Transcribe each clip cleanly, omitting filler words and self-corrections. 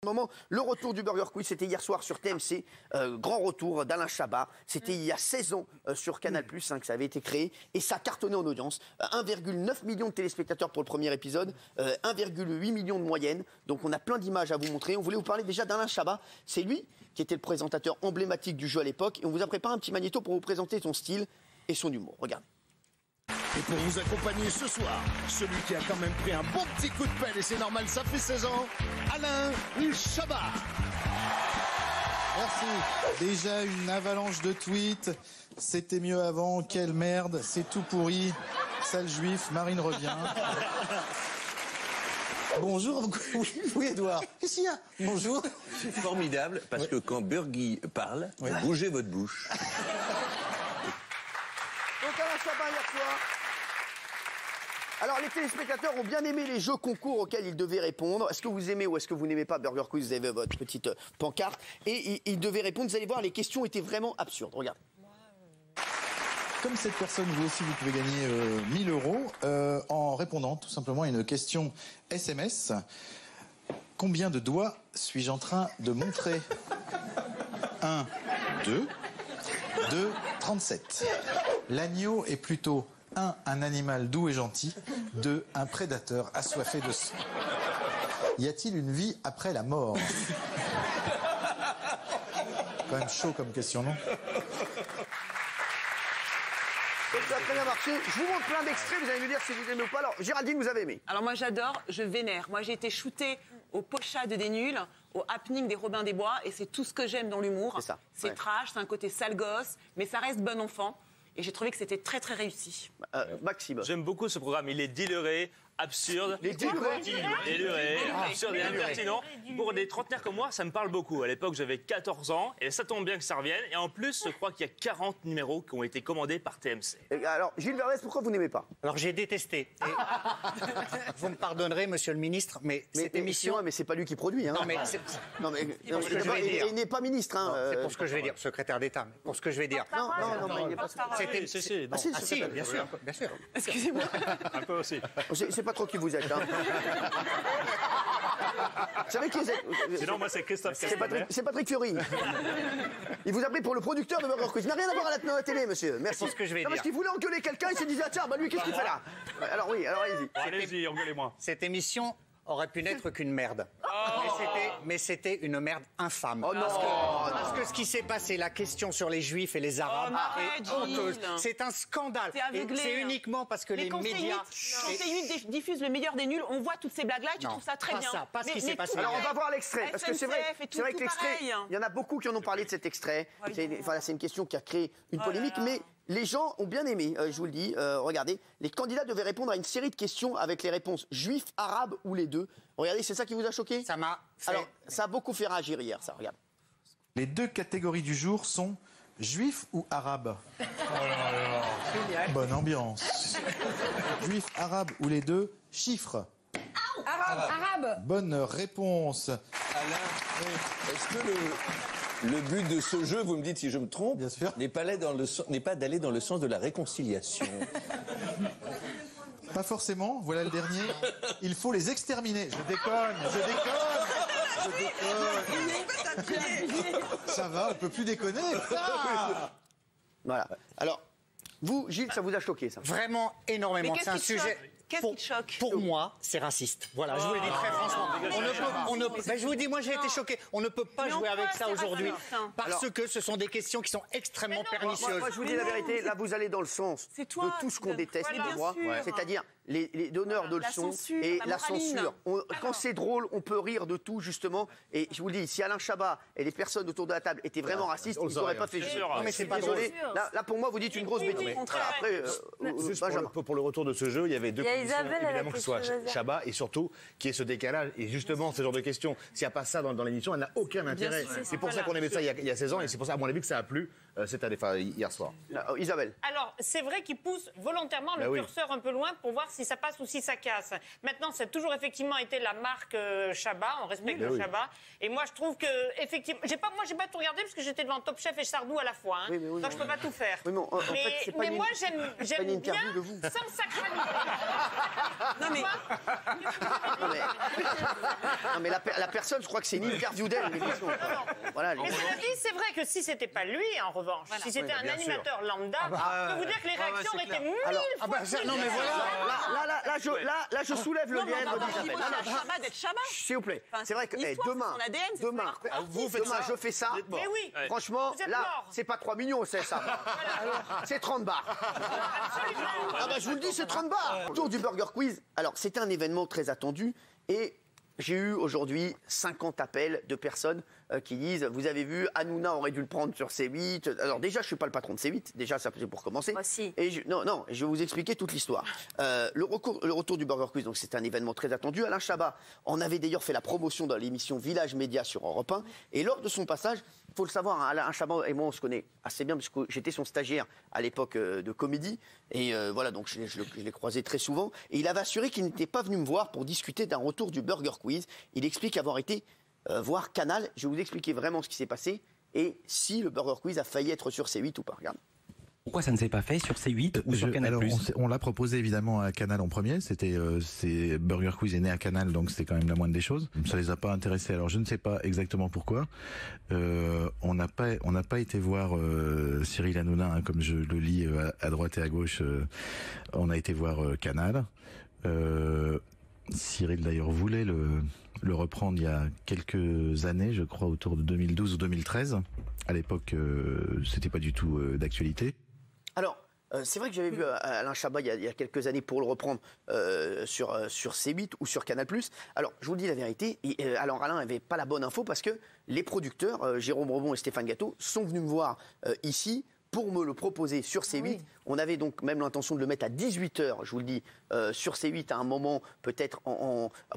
Moment, le retour du Burger Quiz, c'était hier soir sur TMC, grand retour d'Alain Chabat, c'était il y a 16 ans sur Canal+, que ça avait été créé, et ça a cartonné en audience, 1,9 million de téléspectateurs pour le premier épisode, 1,8 million de moyenne, donc on a plein d'images à vous montrer. On voulait vous parler déjà d'Alain Chabat, c'est lui qui était le présentateur emblématique du jeu à l'époque, et on vous a préparé un petit magnéto pour vous présenter son style et son humour, regardez. Et pour vous accompagner ce soir, celui qui a quand même pris un bon petit coup de pelle, et c'est normal, ça fait 16 ans, Alain Chabat. Merci. Déjà une avalanche de tweets. C'était mieux avant, quelle merde, c'est tout pourri. Sale juif, Marine revient. Bonjour, oui Edouard. Qu'est-ce qu'il y a? Bonjour. C'est formidable parce que quand Burgi parle, bougez votre bouche. Donc Alain Chabat hier soir. Alors les téléspectateurs ont bien aimé les jeux concours auxquels ils devaient répondre. Est-ce que vous aimez ou est-ce que vous n'aimez pas Burger Quiz? Vous avez votre petite pancarte. Et ils devaient répondre, vous allez voir, les questions étaient vraiment absurdes. Regardez. Comme cette personne, vous aussi, vous pouvez gagner 1000 € en répondant tout simplement à une question SMS. Combien de doigts suis-je en train de montrer? 1, 2, 2, 37. L'agneau est plutôt 1, un animal doux et gentil, 2, un prédateur assoiffé de sang. Y a-t-il une vie après la mort? Quand même chaud comme question, non? Donc ça a très bien marché. Je vous montre plein d'extraits, vous allez me dire si vous aimez ou pas. Alors Géraldine, vous avez aimé? Alors moi j'adore, je vénère. Moi j'ai été shootée au pochade des nuls, au happening des Robins des Bois, et c'est tout ce que j'aime dans l'humour. C'est ça. C'est trash, c'est un côté sale gosse, mais ça reste bon enfant. Et j'ai trouvé que c'était très très réussi. Maxime. J'aime beaucoup ce programme, il est dealeré, absurde, déluré, absurde et impertinent. Pour des trentenaires comme moi, ça me parle beaucoup. À l'époque, j'avais 14 ans et ça tombe bien que ça revienne. Et en plus, je crois qu'il y a 40 numéros qui ont été commandés par TMC. Alors, Gilles Verdez, pourquoi vous n'aimez pas? Alors j'ai détesté. Et vous me pardonnerez, monsieur le ministre, mais cette émission... Mais c'est pas lui qui produit. Hein. Non, mais il n'est pas ministre. Hein, c'est pour ce que je vais dire, secrétaire d'État. Pour ce que je vais dire. Non, il n'est pas secrétaire. Si, bien sûr, bien sûr. Excusez-moi. Un peu aussi. C'est pas trop qui vous êtes. Hein. Vous savez qui c'est? Sinon, moi, c'est Christophe Castaner. C'est Patrick Fiori. Il vous a pris pour le producteur de Burger Quiz. Il n'a rien à voir à la télé, monsieur. Merci. C'est ce que je vais dire. Parce qu'il voulait engueuler quelqu'un, il s'est dit, ah, tiens, bah lui, qu'est-ce qu'il fait là? Alors oui, alors allez-y. Allez-y, engueulez-moi. Cette émission aurait pu n'être qu'une merde. Mais c'était une merde infâme. Oh non, parce que ce qui s'est passé, la question sur les Juifs et les Arabes, est honteuse. C'est un scandale. T'es aveuglé, c'est uniquement parce que les médias... Quand C8 diffuse le meilleur des nuls, on voit toutes ces blagues-là et tu trouves ça très bien. Pas ce qui s'est passé. Alors on va voir l'extrait, parce que c'est vrai que l'extrait, il y en a beaucoup qui en ont parlé de cet extrait. C'est une question qui a créé une polémique, mais les gens ont bien aimé, je vous le dis. Regardez, les candidats devaient répondre à une série de questions avec les réponses juifs, arabes ou les deux. Regardez, c'est ça qui vous a choqué? Ça m'a fait... Alors, ça a beaucoup fait réagir hier, ça, regarde. Les deux catégories du jour sont juifs ou arabes? Bonne ambiance. Juifs, arabes ou les deux? Chiffres. Arabe. Bonne réponse. Alain, est-ce que le but de ce jeu, vous me dites si je me trompe, Bien sûr. n'est pas d'aller dans le sens de la réconciliation? Pas forcément, voilà le dernier. Il faut les exterminer. Je déconne. Ça va, on peut plus déconner. Voilà. Alors, vous, Gilles, ça vous a choqué, ça? Vraiment énormément. Mais C'est un sujet... Qu'est-ce qui te choque? Pour moi, c'est raciste. Voilà, je vous le dis très franchement. Je vous dis, moi j'ai été choqué. On ne peut pas jouer avec ça aujourd'hui parce que ce sont des questions qui sont extrêmement pernicieuses. Moi, je vous dis la vérité, là, vous allez dans le sens de tout ce qu'on déteste, c'est-à-dire les donneurs de leçons et la censure. Quand c'est drôle, on peut rire de tout, justement. Et je vous le dis, si Alain Chabat et les personnes autour de la table étaient vraiment racistes, ils n'auraient pas fait jeu. Mais c'est pas désolé. Là, pour moi, vous dites une grosse bêtise. Après, Benjamin. Pour le retour de ce jeu, il y avait deux conditions, Isabelle, évidemment, que ce soit Chabat et surtout qu'il y ait ce décalage. Et justement, ce genre de questions, s'il n'y a pas ça dans l'émission, elle n'a aucun intérêt. C'est pour ça qu'on aimait ça il y a 16 ans et c'est pour ça, à mon avis, que ça a plu cette année, enfin hier soir. Isabelle. Alors, c'est vrai qu'il pousse volontairement le curseur un peu loin pour voir si ça passe ou si ça casse. Maintenant, ça a toujours effectivement été la marque Chabat, on respecte le Chabat. Et moi, je trouve que, effectivement, moi, j'ai pas tout regardé parce que j'étais devant Top Chef et Sardou à la fois. Hein. Donc, je peux pas tout faire. Oui, mais moi, j'aime bien sans sacralité. Non, mais la personne, je crois que c'est une interview d'elle, l'émission. Voilà, mais cela dit, c'est vrai que si c'était pas lui, en revanche, si c'était un animateur lambda, je peux vous dire que les réactions auraient été 1000 fois plus. Non, mais voilà. Là, je soulève le lièvre d'Isabelle. Chabat d'être Chabat. S'il vous plaît. C'est vrai que demain, je fais ça. Mais oui. Franchement, là, c'est pas 3 millions, c'est ça. C'est 30 bars. Ah bah, je vous le dis, c'est 30 bars. Autour du Burger Quiz. Alors, c'était un événement très attendu et j'ai eu aujourd'hui 50 appels de personnes qui disent, vous avez vu, Hanouna aurait dû le prendre sur C8. Alors déjà, je suis pas le patron de C8. Déjà, ça c'est pour commencer. Moi aussi. Et je vais vous expliquer toute l'histoire. Le retour du Burger Quiz, donc c'est un événement très attendu. Alain Chabat en avait d'ailleurs fait la promotion dans l'émission Village Média sur Europe 1. Et lors de son passage, il faut le savoir, hein, Alain Chabat et moi, on se connaît assez bien parce que j'étais son stagiaire à l'époque de comédie. Et voilà, donc je l'ai croisé très souvent. Et il avait assuré qu'il n'était pas venu me voir pour discuter d'un retour du Burger Quiz. Il explique avoir été voir Canal. Je vais vous expliquer vraiment ce qui s'est passé et si le Burger Quiz a failli être sur C8 ou pas. Regarde. Pourquoi ça ne s'est pas fait sur C8 ou sur Canal+? On l'a proposé évidemment à Canal en premier. C'est Burger Quiz est né à Canal, donc c'était quand même la moindre des choses. Ça les a pas intéressés. Alors je ne sais pas exactement pourquoi. On n'a pas été voir Cyril Hanouna, hein, comme je le lis à droite et à gauche. On a été voir Canal. Cyril d'ailleurs voulait le reprendre il y a quelques années, je crois autour de 2012 ou 2013. À l'époque, c'était pas du tout d'actualité. Alors, c'est vrai que j'avais vu Alain Chabat il y a quelques années pour le reprendre sur C8 ou sur Canal+. Alors, je vous le dis la vérité, alors Alain n'avait pas la bonne info parce que les producteurs, Jérôme Rebond et Stéphane Gâteau, sont venus me voir ici pour me le proposer sur C8. Oui. On avait donc même l'intention de le mettre à 18h, je vous le dis, sur C8 à un moment, peut-être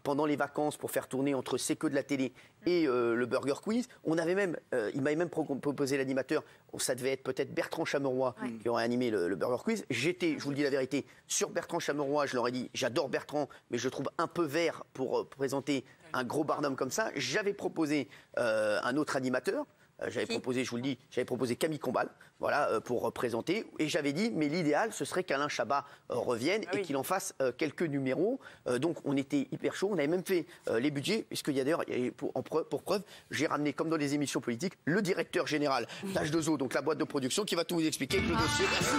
pendant les vacances, pour faire tourner entre C'est que de la télé et le Burger Quiz. On avait même, il m'avait même proposé l'animateur, ça devait être peut-être Bertrand Chameroy qui aurait animé le Burger Quiz. J'étais, je vous le dis la vérité, sur Bertrand Chameroy, je leur ai dit, j'adore Bertrand, mais je le trouve un peu vert pour présenter un gros barnum comme ça. J'avais proposé un autre animateur. J'avais proposé, je vous le dis, j'avais proposé Camille Combal, voilà, pour présenter. Et j'avais dit, mais l'idéal, ce serait qu'Alain Chabat revienne et qu'il en fasse quelques numéros. Donc, on était hyper chaud. On avait même fait les budgets, puisqu'il y a d'ailleurs, pour preuve, j'ai ramené, comme dans les émissions politiques, le directeur général d'H2O, donc la boîte de production, qui va tout vous expliquer avec le dossier. Merci.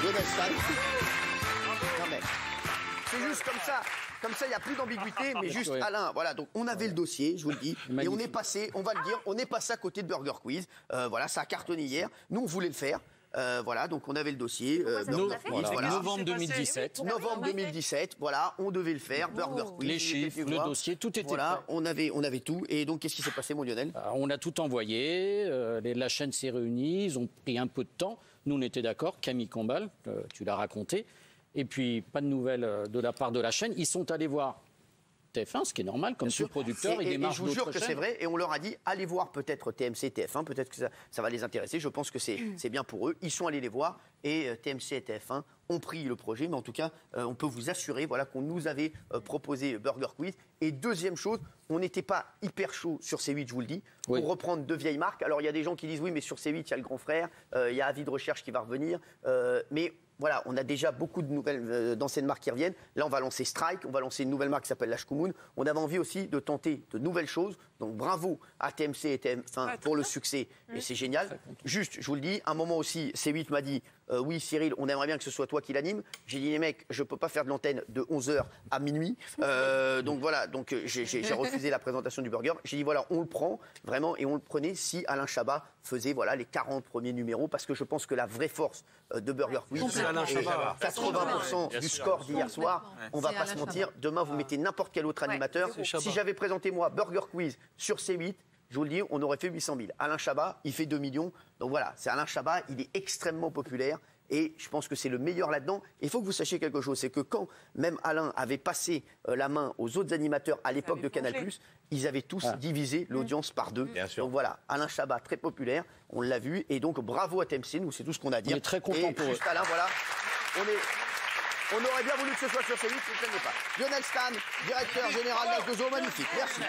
Lionel Stahl. Non, mais c'est juste comme ça. Comme ça, il n'y a plus d'ambiguïté, mais juste Alain. Voilà, donc on avait le dossier, je vous le dis, et on est passé, on va le dire, on est passé à côté de Burger Quiz. Voilà, ça a cartonné hier. Nous, on voulait le faire. Voilà, donc on avait le dossier. Voilà. Novembre 2017. Novembre 2017, voilà, on devait le faire. Burger Quiz. Les chiffres, le dossier, tout était voilà, on avait tout. Et donc, qu'est-ce qui s'est passé, mon Lionel? On a tout envoyé. La chaîne s'est réunie. Ils ont pris un peu de temps. Nous, on était d'accord. Camille Combal, tu l'as raconté. Et puis, pas de nouvelles de la part de la chaîne. Ils sont allés voir TF1, ce qui est normal, comme tout producteur, ils démarchent d'autres chaînes. Je vous jure que c'est vrai, et on leur a dit, allez voir peut-être TMC, TF1, peut-être que ça va les intéresser, je pense que c'est bien pour eux. Ils sont allés les voir, et TMC et TF1 ont pris le projet, mais en tout cas, on peut vous assurer voilà, qu'on nous avait proposé Burger Quiz. Et deuxième chose, on n'était pas hyper chaud sur C8, je vous le dis, pour reprendre de vieilles marques. Alors, il y a des gens qui disent, oui, mais sur C8, il y a le grand frère, il y a Avis de Recherche qui va revenir, mais... Voilà, on a déjà beaucoup de nouvelles d'anciennes marques qui reviennent. Là, on va lancer Strike, on va lancer une nouvelle marque qui s'appelle l'Ashkumun. On avait envie aussi de tenter de nouvelles choses. Donc, bravo à TMC et TF1 pour le succès. Et c'est génial. Juste, je vous le dis, un moment aussi, C8 m'a dit oui, Cyril, on aimerait bien que ce soit toi qui l'anime. J'ai dit, les mecs, je ne peux pas faire de l'antenne de 11h à minuit. Donc, voilà, donc j'ai refusé la présentation du burger. J'ai dit, voilà, on le prend, vraiment, et on le prenait si Alain Chabat faisait voilà, les 40 premiers numéros, parce que je pense que la vraie force de Burger Quiz, c'est 80% du score d'hier soir. On ne va pas se mentir. Demain, vous mettez n'importe quel autre animateur. Si j'avais présenté, moi, Burger Quiz sur C8, je vous le dis, on aurait fait 800 000. Alain Chabat, il fait 2 millions. Donc voilà, c'est Alain Chabat, il est extrêmement populaire. Et je pense que c'est le meilleur là-dedans. Il faut que vous sachiez quelque chose, c'est que quand même Alain avait passé la main aux autres animateurs à l'époque de Canal+, ils avaient tous divisé l'audience par 2. Donc voilà, Alain Chabat, très populaire, on l'a vu. Et donc bravo à TMC, nous c'est tout ce qu'on a à dire. On est très contents pour eux. Alain, voilà, on aurait bien voulu que ce soit sur C8, mais ce n'est pas. Lionel Stan, directeur général d'H2O, magnifique. Merci.